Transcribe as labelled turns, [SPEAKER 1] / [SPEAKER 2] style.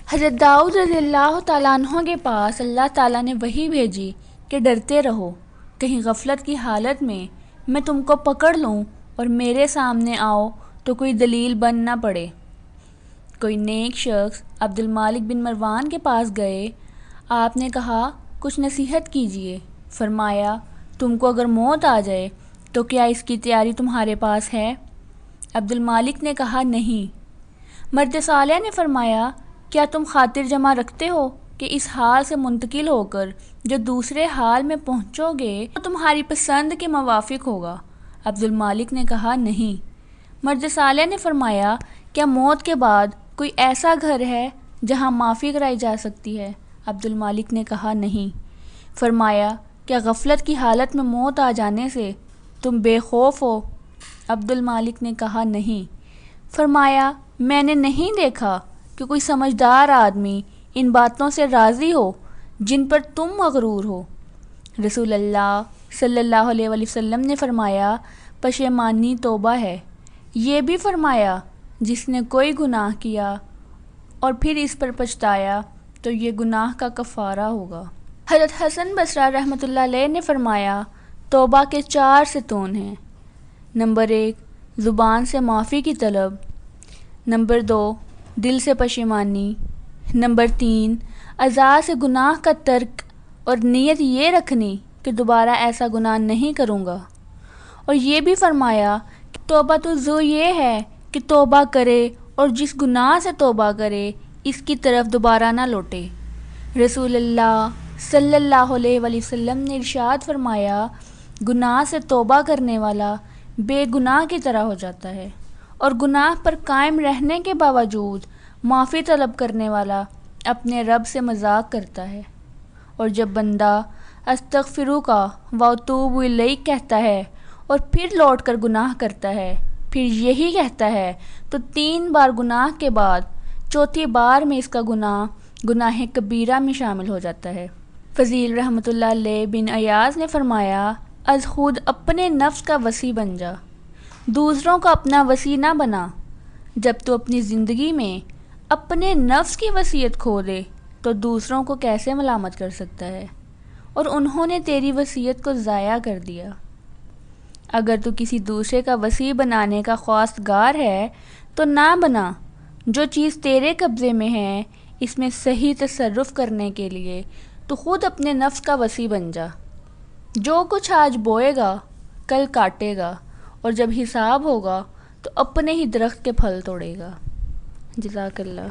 [SPEAKER 1] حضرت داؤد رضی اللہ تعالیٰ عنہ کے پاس اللہ تعالیٰ نے وحی بھیجی کہ ڈرتے رہو، کہیں غفلت کی حالت میں تم کو پکڑ لوں اور میرے سامنے آؤ تو کوئی دلیل بن نہ پڑے۔ کوئی نیک شخص عبد المالک بن مروان کے پاس گئے، آپ نے کہا کچھ نصیحت کیجئے۔ فرمایا تم کو اگر موت آ جائے تو کیا اس کی تیاری تمہارے پاس ہے؟ عبد المالک نے کہا نہیں۔ مرد صالح نے فرمایا کیا تم خاطر جمع رکھتے ہو کہ اس حال سے منتقل ہو کر جو دوسرے حال میں پہنچو گے تو تمہاری پسند کے موافق ہوگا؟ عبد المالک نے کہا نہیں۔ مرد صالح نے فرمایا کیا موت کے بعد کوئی ایسا گھر ہے جہاں معافی کرائی جا سکتی ہے؟ عبد المالک نے کہا نہیں۔ فرمایا کیا غفلت کی حالت میں موت آ جانے سے تم بے خوف ہو؟ عبد المالک نے کہا نہیں۔ فرمایا میں نے نہیں دیکھا کہ کوئی سمجھدار آدمی ان باتوں سے راضی ہو جن پر تم مغرور ہو۔ رسول اللہ صلی اللہ علیہ وآلہ وسلم نے فرمایا پشیمانی توبہ ہے۔ یہ بھی فرمایا جس نے کوئی گناہ کیا اور پھر اس پر پچھتایا تو یہ گناہ کا کفارہ ہوگا۔ حضرت حسن بصری رحمۃ اللہ علیہ نے فرمایا توبہ کے 4 ستون ہیں۔ نمبر 1 زبان سے معافی کی طلب، نمبر 2 دل سے پشیمانی، نمبر 3 اعضاء سے گناہ کا ترک اور نیت یہ رکھنی کہ دوبارہ ایسا گناہ نہیں کروں گا، اور یہ بھی فرمایا کہ توبہ تو زو یہ ہے کہ توبہ کرے اور جس گناہ سے توبہ کرے اس کی طرف دوبارہ نہ لوٹے۔ رسول اللہ صلی اللہ علیہ وآلہ وسلم نے ارشاد فرمایا گناہ سے توبہ کرنے والا بے گناہ کی طرح ہو جاتا ہے، اور گناہ پر قائم رہنے کے باوجود معافی طلب کرنے والا اپنے رب سے مذاق کرتا ہے۔ اور جب بندہ استغفروک واتوب الیک کہتا ہے اور پھر لوٹ کر گناہ کرتا ہے، پھر یہی کہتا ہے تو 3 بار گناہ کے بعد چوتھی بار میں اس کا گناہ کبیرہ میں شامل ہو جاتا ہے۔ فضیل رحمۃ اللہ علیہ بن ایاز نے فرمایا از خود اپنے نفس کا وصی بن جا، دوسروں کو اپنا وصی نہ بنا۔ جب تو اپنی زندگی میں اپنے نفس کی وصیت کھو دے تو دوسروں کو کیسے ملامت کر سکتا ہے؟ اور انہوں نے تیری وصیت کو ضائع کر دیا۔ اگر تو کسی دوسرے کا وصی بنانے کا خواستگار ہے تو نہ بنا۔ جو چیز تیرے قبضے میں ہے اس میں صحیح تصرف کرنے کے لیے تو خود اپنے نفس کا وصی بن جا۔ جو کچھ آج بوئے گا کل کاٹے گا، اور جب حساب ہوگا تو اپنے ہی درخت کے پھل توڑے گا۔ جزاک اللہ۔